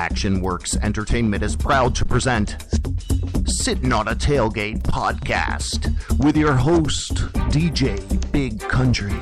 Action Works Entertainment is proud to present Sittin on a Tailgate podcast with your host, DJ Big Country.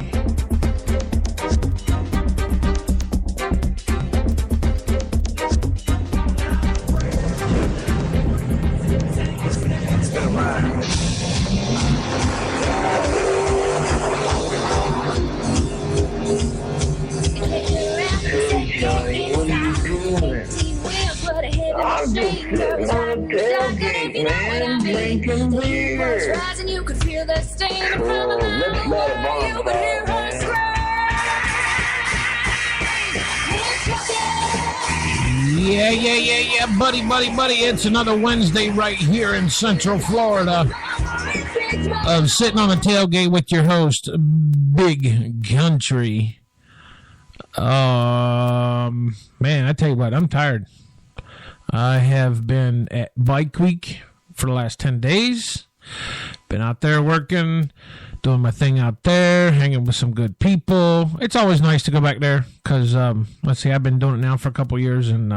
I'm just sitting on a tailgate, man, drinking beer. Cool, let's let a bonfire, man. Yeah, buddy. It's another Wednesday right here in Central Florida of Sitting on a Tailgate with your host, Big Country. Man, I tell you what, I'm tired. I have been at Bike Week for the last 10 days. Been out there working, doing my thing out there, hanging with some good people. It's always nice to go back there because, let's see, I've been doing it now for a couple years, and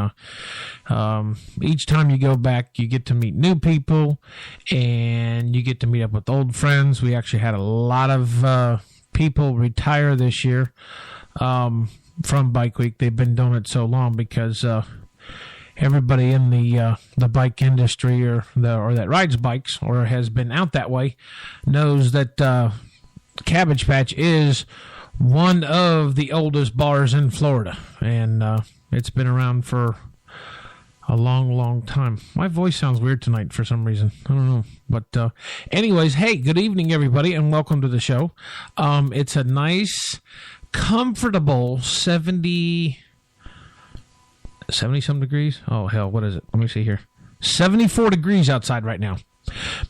each time you go back, you get to meet new people, and you get to meet up with old friends. We actually had a lot of people retire this year from Bike Week. They've been doing it so long because everybody in the bike industry or that rides bikes or has been out that way knows that Cabbage Patch is one of the oldest bars in Florida, and it's been around for a long time. My voice sounds weird tonight for some reason. I don't know. But anyways, hey, good evening, everybody, and welcome to the show. It's a nice, comfortable 70-some degrees? Oh, hell, what is it? Let me see here. 74 degrees outside right now.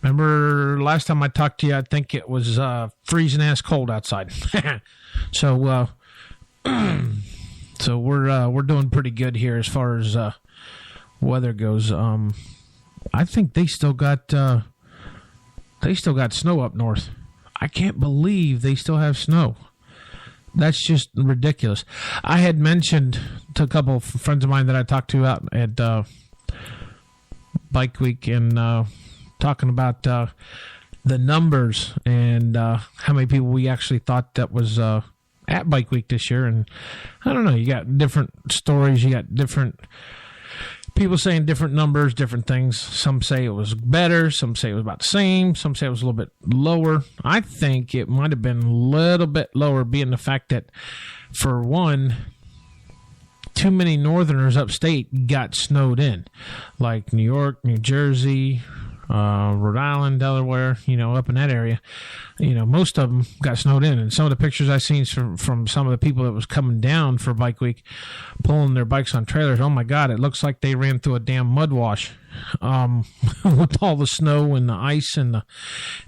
Remember last time I talked to you, I think it was freezing-ass cold outside. So we're doing pretty good here as far as weather goes. I think they still got snow up north. I can't believe they still have snow. That's just ridiculous. I had mentioned to a couple of friends of mine that I talked to out at Bike Week and talking about the numbers and how many people we actually thought that was at Bike Week this year. And I don't know, you got different stories, you got different people saying different numbers, different things. Some say it was better. Some say it was about the same. Some say it was a little bit lower. I think it might have been a little bit lower, being the fact that, for one, too many northerners upstate got snowed in, like New York, New Jersey, Rhode Island, Delaware, up in that area. Most of them got snowed in. And some of the pictures I've seen from some of the people that was coming down for Bike Week, pulling their bikes on trailers, oh my God, it looks like they ran through a damn mud wash with all the snow and the ice and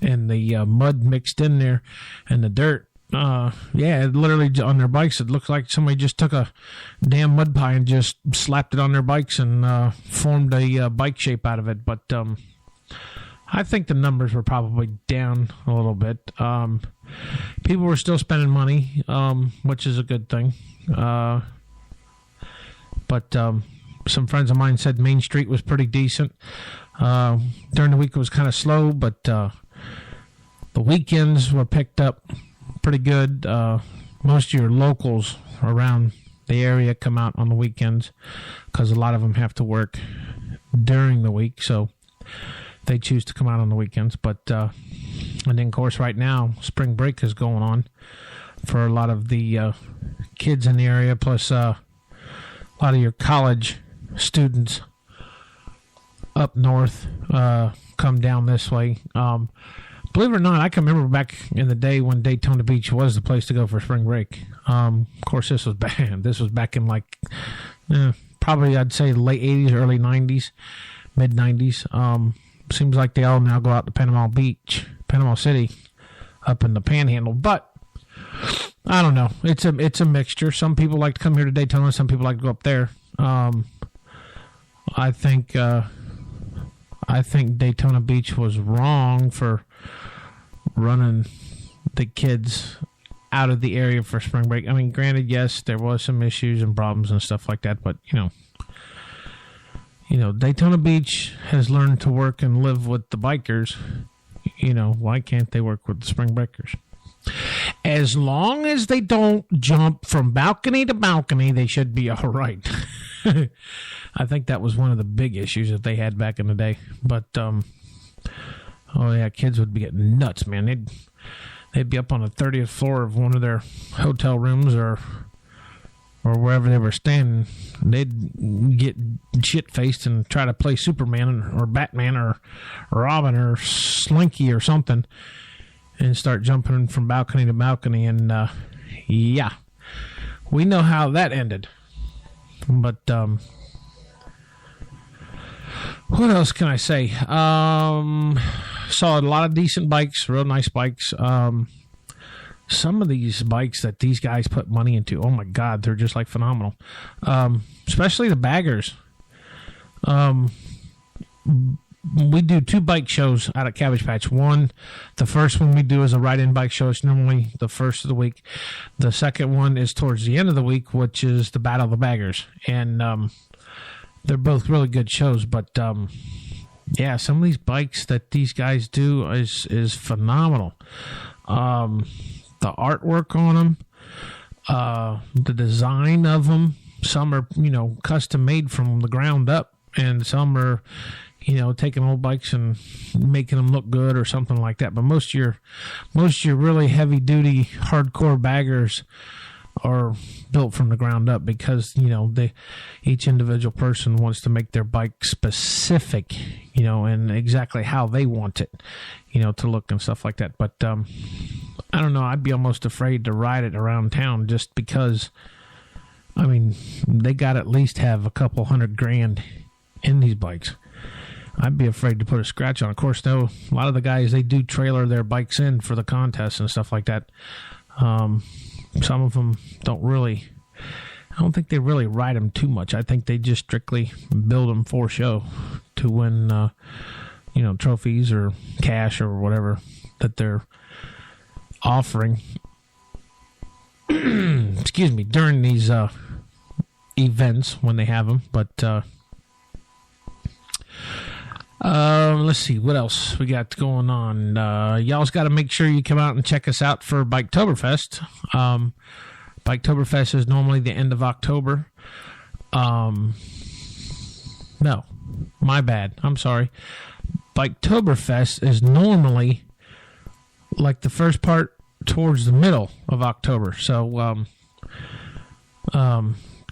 the mud mixed in there and the dirt. It literally on their bikes, it looked like somebody just took a damn mud pie and just slapped it on their bikes and formed a bike shape out of it. But I think the numbers were probably down a little bit. People were still spending money, which is a good thing. But some friends of mine said Main Street was pretty decent. During the week it was kind of slow, but the weekends were picked up pretty good. Most of your locals around the area come out on the weekends because a lot of them have to work during the week, so they choose to come out on the weekends. But and then, of course, right now spring break is going on for a lot of the kids in the area, plus a lot of your college students up north come down this way. Believe it or not, I can remember back in the day when Daytona Beach was the place to go for spring break. Of course, this was back in like probably I'd say late 80s, early 90s, mid 90s. Seems like they all now go out to Panama City, up in the Panhandle. But I don't know. It's a mixture. Some people like to come here to Daytona. Some people like to go up there. I think Daytona Beach was wrong for running the kids out of the area for spring break. I mean, granted, yes, there was some issues and problems and stuff like that, but Daytona Beach has learned to work and live with the bikers. Why can't they work with the Spring Breakers? As long as they don't jump from balcony to balcony, they should be all right. I think that was one of the big issues that they had back in the day. But, kids would be getting nuts, man. They'd be up on the 30th floor of one of their hotel rooms or wherever they were staying. They'd get shit-faced and try to play Superman or Batman or Robin or Slinky or something and start jumping from balcony to balcony. And, we know how that ended. But, what else can I say? Saw a lot of decent bikes, real nice bikes. Some of these bikes that these guys put money into, oh my God, they're just like phenomenal. Especially the baggers. We do 2 bike shows out at Cabbage Patch. One, the first one we do is a ride-in bike show. It's normally the first of the week. The second one is towards the end of the week, which is the Battle of the Baggers. And they're both really good shows. But, some of these bikes that these guys do is phenomenal. The artwork on them, the design of them. Some are, custom made from the ground up, and some are, taking old bikes and making them look good or something like that. But most of your really heavy duty hardcore baggers are built from the ground up because, each individual person wants to make their bike specific, and exactly how they want it, to look and stuff like that. But, I don't know. I'd be almost afraid to ride it around town just because, they got to at least have a couple $100,000 in these bikes. I'd be afraid to put a scratch on. Of course, though, a lot of the guys, they do trailer their bikes in for the contests and stuff like that. Some of them I don't think they really ride them too much. I think they just strictly build them for show to win, trophies or cash or whatever that they're offering. Excuse me, during these events when they have them. But let's see what else we got going on. Y'all's got to make sure you come out and check us out for Biketoberfest. Biketoberfest is normally the end of October. No, my bad. I'm sorry. Biketoberfest is normally like the first part towards the middle of October. So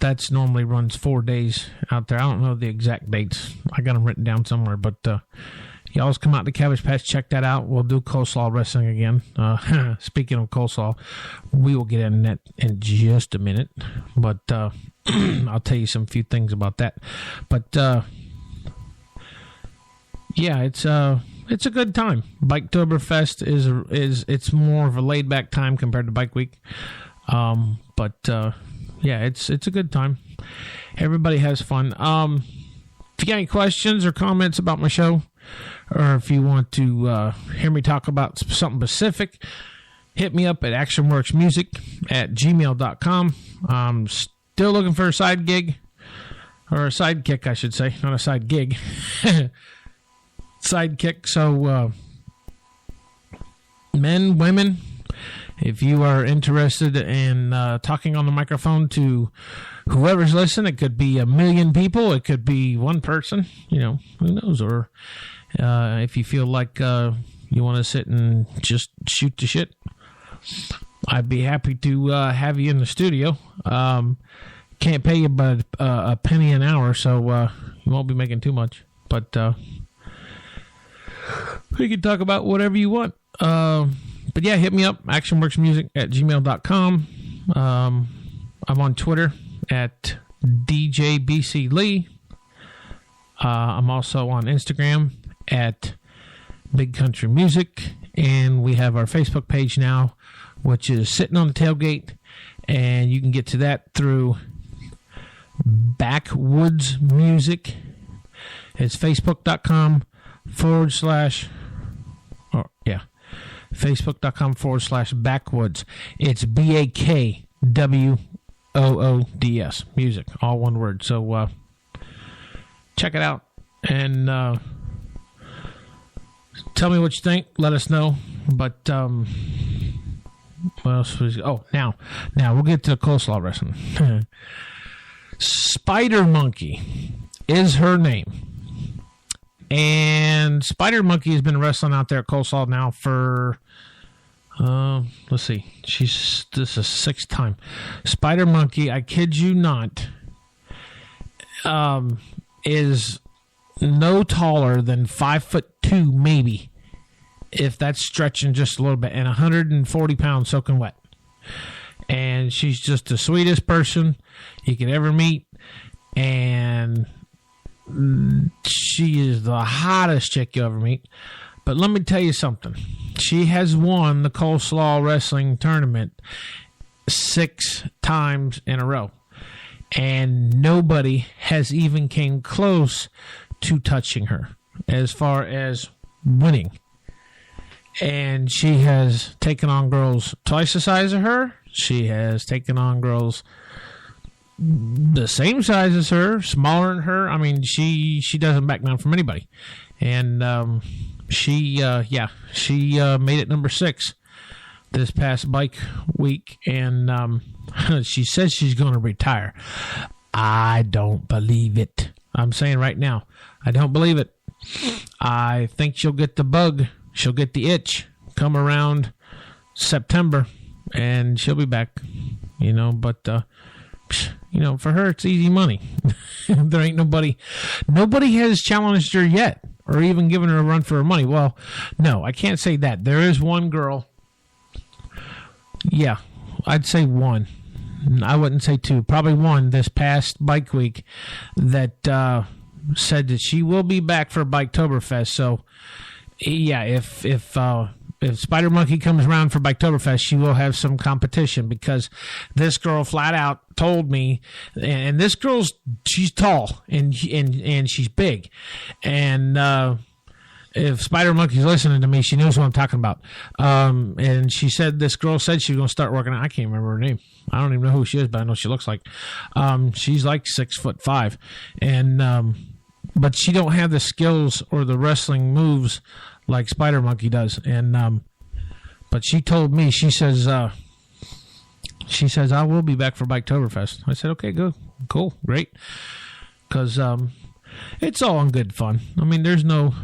that's normally runs 4 days out there. I don't know the exact dates. I got them written down somewhere, but y'all's come out to Cabbage Patch, check that out. We'll do coleslaw wrestling again. Speaking of coleslaw, we will get in that in just a minute, but I'll tell you some few things about that. But it's a good time. Biketoberfest is more of a laid back time compared to Bike Week, but it's a good time. Everybody has fun. If you got any questions or comments about my show, or if you want to hear me talk about something specific, hit me up at actionworksmusic@gmail.com. I'm still looking for a side gig, or a sidekick, I should say, not a side gig. Sidekick. So, men, women, if you are interested in talking on the microphone to whoever's listening, it could be 1 million people, it could be one person, who knows, or if you feel like you want to sit and just shoot the shit, I'd be happy to have you in the studio. Can't pay you but a penny an hour, so you won't be making too much, but we can talk about whatever you want. But yeah, hit me up, actionworksmusic@gmail.com. I'm on Twitter at DJBCLee. I'm also on Instagram at Big Country Music. And we have our Facebook page now, which is Sittin on the Tailgate. And you can get to that through Backwoods Music. It's Facebook.com/backwoods. It's BAKWOODS music, all one word. So check it out and tell me what you think. Let us know. But what else was? Oh, now we'll get to the coleslaw wrestling. Spider Monkey is her name, and Spider Monkey has been wrestling out there at Coleslaw now for let's see, this is sixth time. Spider Monkey, I kid you not, is no taller than 5'2", maybe, if that's stretching just a little bit, and 140 pounds soaking wet. And she's just the sweetest person you could ever meet, and she is the hottest chick you'll ever meet. But let me tell you something. She has won the Coleslaw Wrestling Tournament 6 times in a row, and nobody has even came close to touching her as far as winning. And she has taken on girls twice the size of her. She has taken on girls the same size as her, smaller than her. I mean, she doesn't back down from anybody. And she made it number 6 this past bike week. And she says she's going to retire. I don't believe it. I'm saying right now, I don't believe it. I think she'll get the bug. She'll get the itch come around September, and she'll be back, but, for her, it's easy money. There ain't nobody has challenged her yet or even given her a run for her money. Well, no, I can't say that. There is one girl. Yeah, I'd say one. I wouldn't say 2, probably 1 this past bike week that said that she will be back for Biketoberfest. So, yeah, if Spider Monkey comes around for Biketoberfest, she will have some competition, because this girl flat out told me, and this she's tall and she's big, and if Spider Monkey's listening to me, she knows what I'm talking about. And she said, this girl said she was going to start working out. I can't remember her name. I don't even know who she is, but I know she looks like. She's like 6'5", and but she don't have the skills or the wrestling moves like Spider Monkey does. And but she told me, she says I will be back for Biketoberfest. I said, okay, good, cool, great, because it's all in good fun. I mean, there's no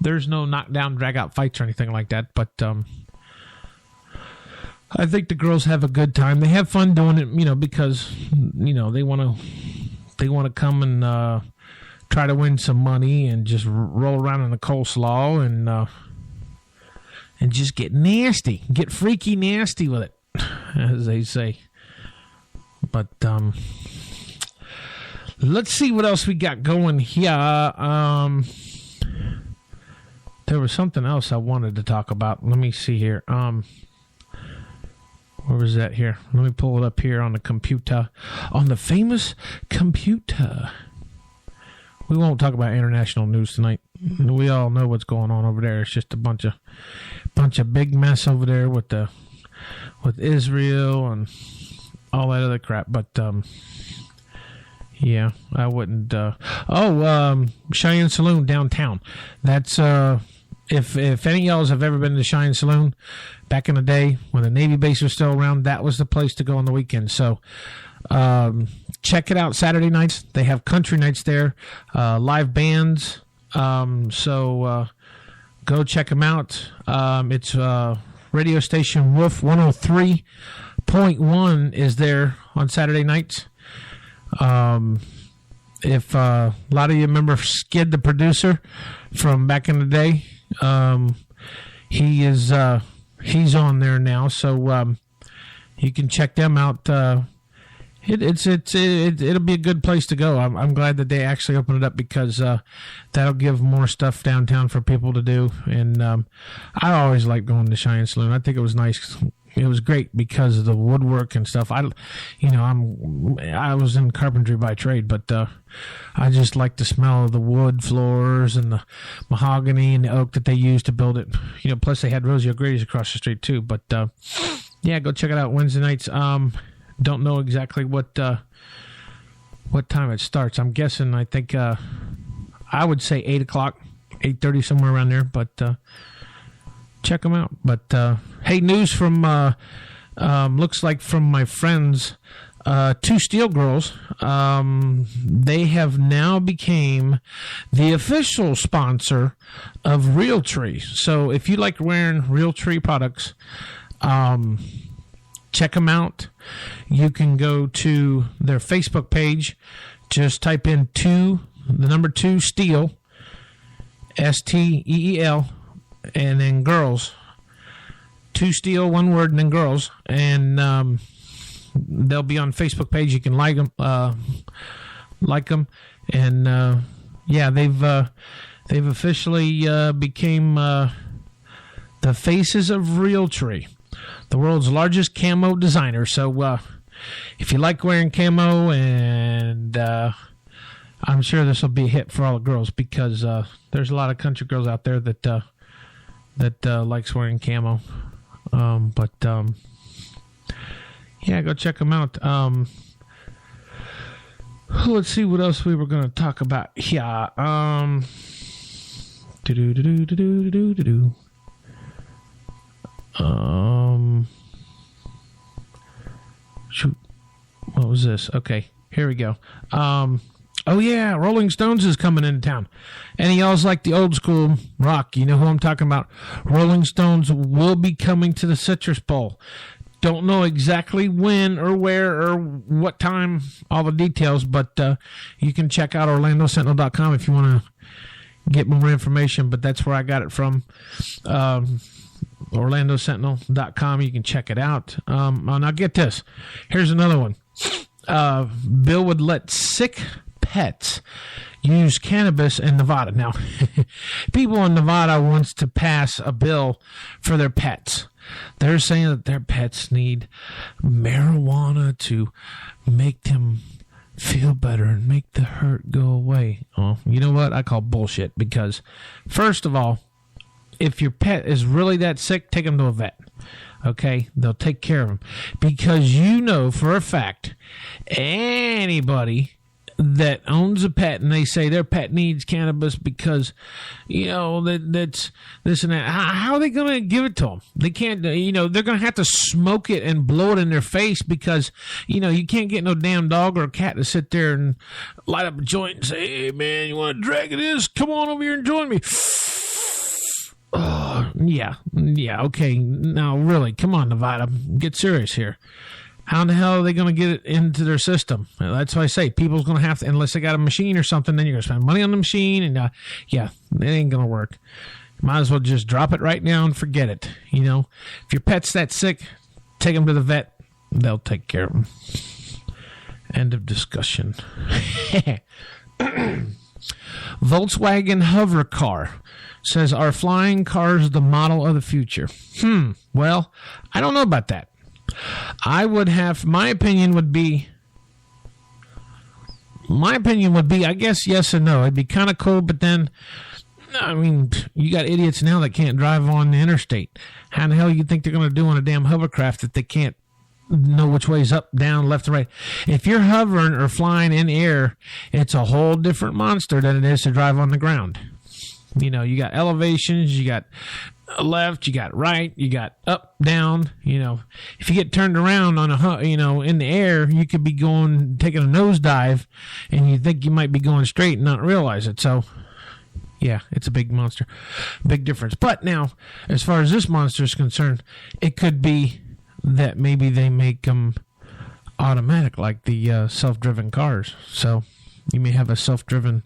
knockdown, drag out fights or anything like that. But I think the girls have a good time. They have fun doing it, because they want to come and try to win some money and just roll around in the coleslaw and just get nasty, get freaky nasty with it, as they say. But let's see what else we got going here. There was something else I wanted to talk about. Let me see here. Where was that here? Let me pull it up here on the computer. On the famous computer. We won't talk about international news tonight. We all know what's going on over there. It's just a bunch of big mess over there with Israel and all that other crap. But yeah, I wouldn't. Cheyenne Saloon downtown. That's if any of y'all have ever been to Cheyenne Saloon back in the day when the Navy base was still around, that was the place to go on the weekend. So check it out Saturday nights. They have country nights there, live bands. So go check them out. It's radio station Wolf 103.1 is there on Saturday nights. If a lot of you remember Skid, the producer from back in the day, he's on there now, so you can check them out. It'll be a good place to go. I'm glad that they actually opened it up, because that'll give more stuff downtown for people to do. And I always like going to Cheyenne Saloon. I think it was nice. It was great because of the woodwork and stuff. I was in carpentry by trade, but I just like the smell of the wood floors and the mahogany and the oak that they used to build it. Plus they had Rosie O'Grady's across the street too. But yeah, go check it out Wednesday nights. Don't know exactly what time it starts. I'm guessing. I think I would say 8 o'clock, 8:30, somewhere around there. But check them out. But hey, news from looks like from my friends, Two Steel Girls. They have now became the official sponsor of Realtree. So if you like wearing Realtree products, check them out. You can go to their Facebook page. Just type in the number 2 Steel, STEEL, and then girls. 2 Steel, one word, and then girls. And they'll be on Facebook page. You can like them. And yeah, they've officially became the faces of Realtree, the world's largest camo designer. So if you like wearing camo, and I'm sure this will be a hit for all the girls, because there's a lot of country girls out there that likes wearing camo. Yeah, go check them out. Let's see what else we were going to talk about. Yeah. Shoot. What was this? Okay, here we go. Oh yeah, Rolling Stones is coming into town. And y'all's like the old school rock. You know who I'm talking about. Rolling Stones will be coming to the Citrus Bowl. Don't know exactly when or where or what time, all the details, but you can check out OrlandoSentinel.com if you want to get more information, but that's where I got it from. OrlandoSentinel.com. You can check it out. Now get this. Here's another one. Bill would let sick pets use cannabis in Nevada. Now, people in Nevada wants to pass a bill for their pets. They're saying that their pets need marijuana to make them feel better and make the hurt go away. Oh, you know what? I call bullshit, because first of all, if your pet is really that sick, take them to a vet. Okay? They'll take care of them. Because you know for a fact, anybody that owns a pet and they say their pet needs cannabis because, you know, that's this and that, how are they going to give it to them? They can't, you know, they're going to have to smoke it and blow it in their face, because, you know, you can't get no damn dog or a cat to sit there and light up a joint and say, hey, man, you want a drag of this? Come on over here and join me. Oh, yeah, okay. Now, really, come on, Nevada, get serious here. How in the hell are they going to get it into their system? That's why I say people's going to have to, unless they got a machine or something, then you're going to spend money on the machine, and yeah, it ain't going to work. Might as well just drop it right now and forget it. You know, if your pet's that sick, take them to the vet. They'll take care of them. End of discussion. Volkswagen hover car says, are flying cars the model of the future? Well, I don't know about that. I would have, my opinion would be, I guess yes and no. It'd be kind of cool, but then, I mean, you got idiots now that can't drive on the interstate. How in the hell you think they're going to do on a damn hovercraft if they can't know which way's up, down, left, and right? If you're hovering or flying in air, it's a whole different monster than it is to drive on the ground. You know, you got elevations, you got left, you got right, you got up, down. You know, if you get turned around on in the air, you could be taking a nosedive, and you think you might be going straight and not realize it. So, yeah, it's a big monster, big difference. But now, as far as this monster is concerned, it could be that maybe they make them automatic, like the self-driven cars. So you may have a self-driven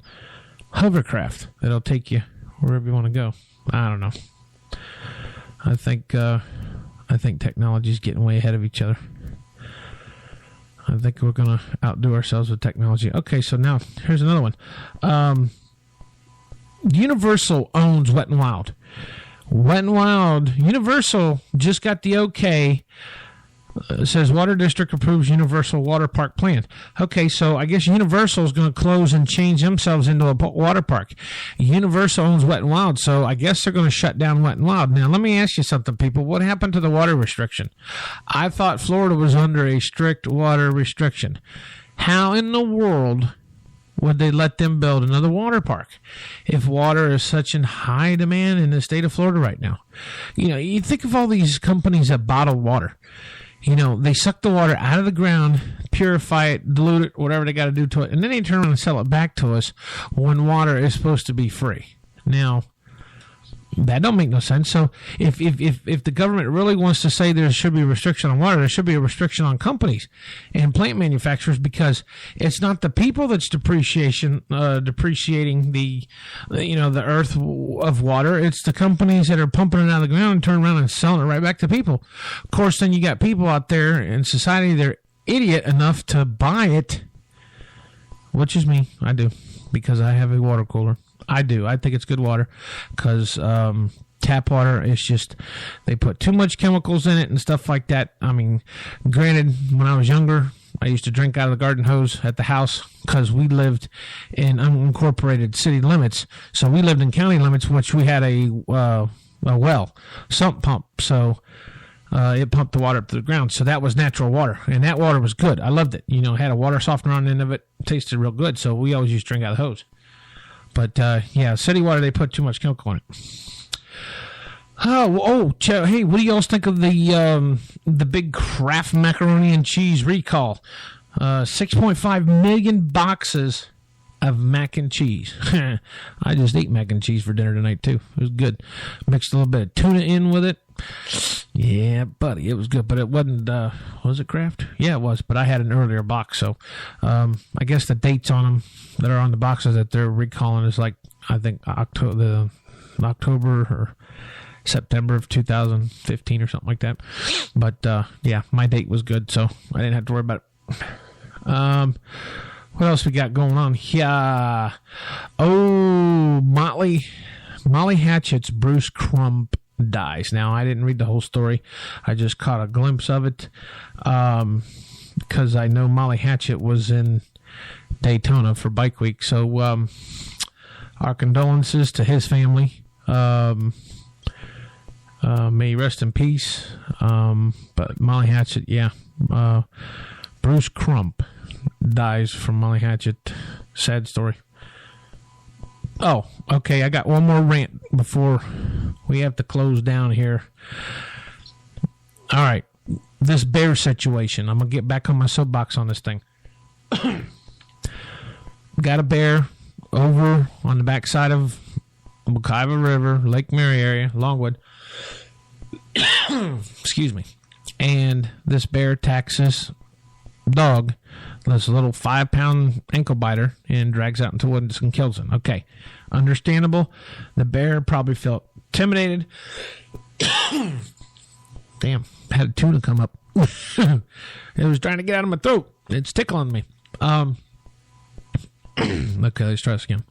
hovercraft that'll take you wherever you want to go. I don't know. I think technology is getting way ahead of each other. I think we're going to outdo ourselves with technology. Okay, so now here's another one. Universal owns Wet n Wild. Wet n Wild, Universal just got the okay. Says Water District approves Universal Water Park plan. Okay, so I guess Universal is going to close and change themselves into a water park. Universal owns Wet n Wild, so I guess they're going to shut down Wet n Wild. Now, let me ask you something, people. What happened to the water restriction? I thought Florida was under a strict water restriction. How in the world would they let them build another water park if water is such in high demand in the state of Florida right now? You think of all these companies that bottle water. They suck the water out of the ground, purify it, dilute it, whatever they got to do to it, and then they turn around and sell it back to us when water is supposed to be free. Now, that don't make no sense. So if the government really wants to say there should be a restriction on water, there should be a restriction on companies and plant manufacturers, because it's not the people that's depreciating the earth of water. It's the companies that are pumping it out of the ground and turn around and selling it right back to people. Of course, then you got people out there in society, they're idiot enough to buy it, which is me. I do, because I have a water cooler. I do. I think it's good water, because tap water is just, they put too much chemicals in it and stuff like that. I mean, granted, when I was younger, I used to drink out of the garden hose at the house because we lived in unincorporated city limits. So we lived in county limits, which we had a sump pump. So it pumped the water up to the ground. So that was natural water, and that water was good. I loved it. It had a water softener on the end of it. It tasted real good. So we always used to drink out of the hose. But, city water, they put too much chemical in it. Hey, what do you all think of the big Kraft macaroni and cheese recall? 6.5 million boxes of mac and cheese. I just ate mac and cheese for dinner tonight, too. It was good. Mixed a little bit of tuna in with it. Yeah, buddy, it was good, but it wasn't, was it Kraft? Yeah, it was, but I had an earlier box, so I guess the dates on them that are on the boxes that they're recalling is like, I think, October or September of 2015 or something like that. But, my date was good, so I didn't have to worry about it. What else we got going on? Yeah. Oh, Molly Hatchet's Bruce Crump dies. Now, I didn't read the whole story. I just caught a glimpse of it because I know Molly Hatchet was in Daytona for Bike Week. So our condolences to his family. May he rest in peace. But Molly Hatchet, Bruce Crump dies from Molly Hatchet. Sad story. Oh, okay. I got one more rant before we have to close down here. All right. This bear situation. I'm going to get back on my soapbox on this thing. Got a bear over on the backside of Wekiva River, Lake Mary area, Longwood. Excuse me. And this bear attacks this dog, this little 5-pound ankle biter, and drags out into the woods and kills him. Okay, understandable. The bear probably felt intimidated. Damn, had a tuna come up. It was trying to get out of my throat. It's tickling me. Okay, let's try this again.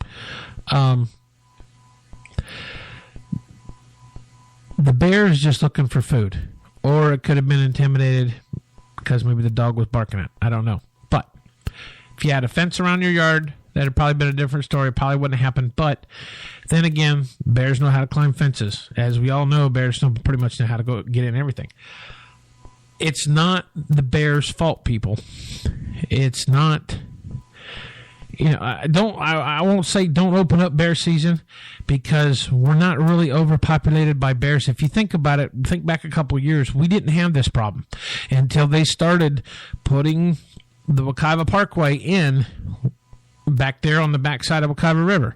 The bear is just looking for food, or it could have been intimidated because maybe the dog was barking at it. I don't know. But if you had a fence around your yard, that would probably been a different story. Probably wouldn't have happened. But then again, bears know how to climb fences. As we all know, bears pretty much know how to go get in everything. It's not the bear's fault, people. It's not. I won't say don't open up bear season, because we're not really overpopulated by bears. If you think about it, think back a couple of years, we didn't have this problem until they started putting the Wekiva Parkway in back there on the backside of Wekiva River.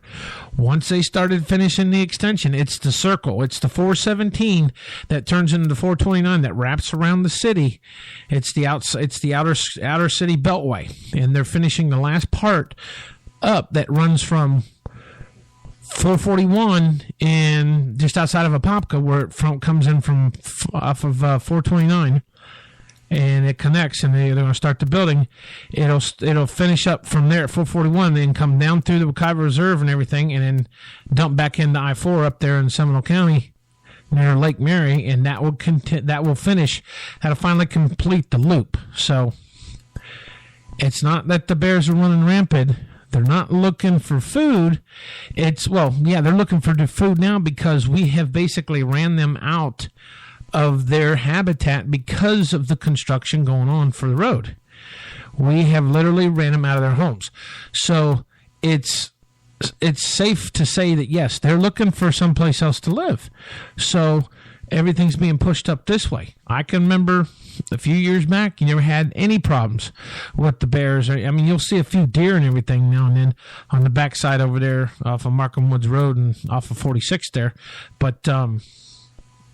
Once they started finishing the extension, it's the circle. It's the 417 that turns into the 429 that wraps around the city. It's the outer city beltway, and they're finishing the last part up that runs from 441 and just outside of Apopka, where it comes in from off of 429. And it connects, and they're going to start the building. It'll finish up from there at 441, then come down through the Wekiva Reserve and everything, and then dump back into I-4 up there in Seminole County near Lake Mary, and that will finish. That'll finally complete the loop. So it's not that the bears are running rampant. They're not looking for food. They're looking for the food now because we have basically ran them out of their habitat because of the construction going on for the road. We have literally ran them out of their homes. So it's safe to say that, yes, they're looking for someplace else to live. So everything's being pushed up this way. I can remember a few years back, you never had any problems with the bears. I mean, you'll see a few deer and everything now and then on the backside over there off of Markham Woods Road and off of 46 there. But,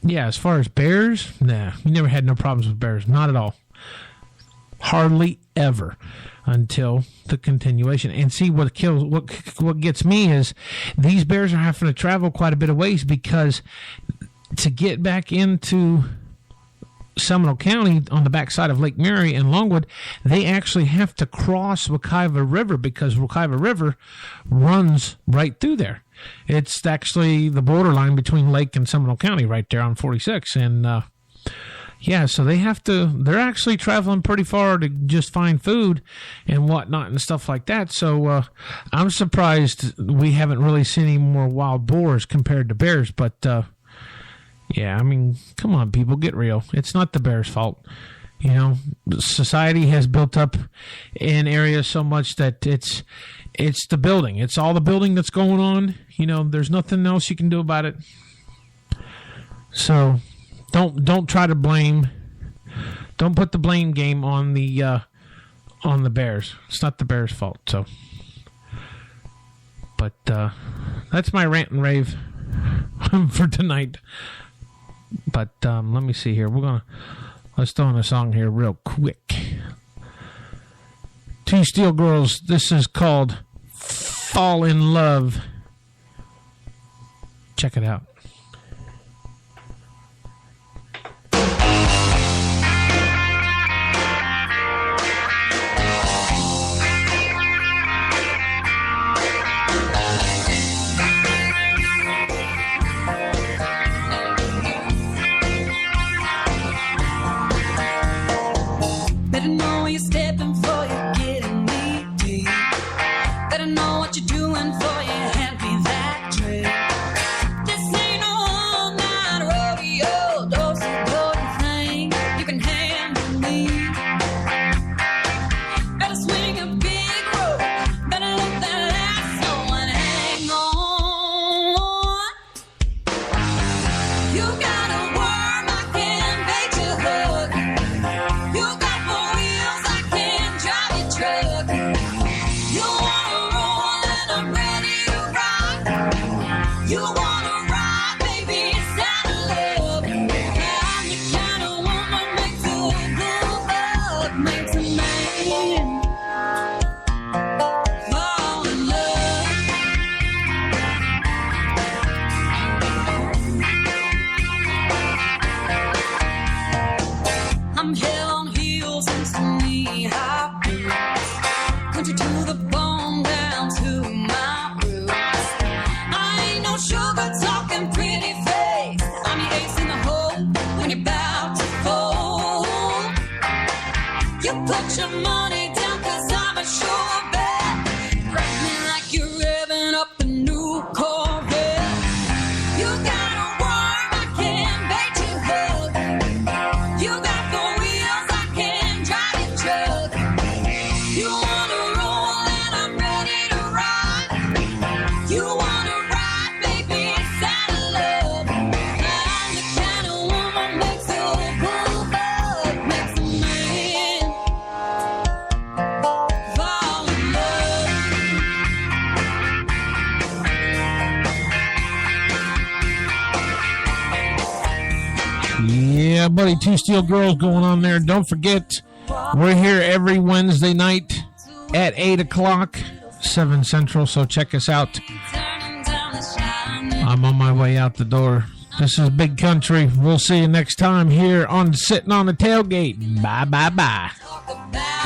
yeah, as far as bears, nah, we never had no problems with bears. Not at all. Hardly ever until the continuation. And see, what gets me is these bears are having to travel quite a bit of ways, because to get back into Seminole County on the backside of Lake Mary and Longwood, they actually have to cross Wekiva River, because Wekiva River runs right through there. It's actually the borderline between Lake and Seminole County right there on 46. And, yeah, so they're actually traveling pretty far to just find food and whatnot and stuff like that. So I'm surprised we haven't really seen any more wild boars compared to bears. But, yeah, I mean, come on, people, get real. It's not the bears' fault. You know, society has built up in areas so much that it's the building. It's all the building that's going on. You know, there's nothing else you can do about it. So don't try to blame. Don't put the blame game on the bears. It's not the bears' fault. So, but that's my rant and rave for tonight. But let me see here. Let's throw in a song here real quick. Two Steel Girls. This is called Fall in Love. Check it out. Better know you're stepping for you, getting me deep. Better know what you're doing for you, hand me that drink. This ain't no all-night rodeo, dose of golden flame, you can handle me. Better swing a big rope, better let that lasso and hang on. You got a worm, I can bait your hook. You got four wheels, I can drive your truck. You wanna roll and I'm ready to rock. You wanna ride, baby, it's out of love. I'm the kind of woman makes a good love, makes a man fall in love. I'm hell on heels and some knee-high boots. Country to the bone, down to my roots. I ain't no sugar talking pretty face. I'm your ace in the hole when you're about to fold. You put your money down 'cause I'm a sure bet. Grab me like you're revving up a new Corvette. You got a worm, I can bait your hook. You got four wheels, I can drive your truck. You wanna roll and I'm ready to ride. You wanna ride, baby, it's out of love. I'm the kind of woman makes a bulldog, makes a man fall in love. Yeah, buddy, Two Steel Girls going on there. Don't forget, we're here every Wednesday night at 8 o'clock, 7 Central, so check us out. Turning down the shine. I'm on my way out the door. This is Big Country. We'll see you next time here on Sitting on the Tailgate. Bye, bye, bye. Talk about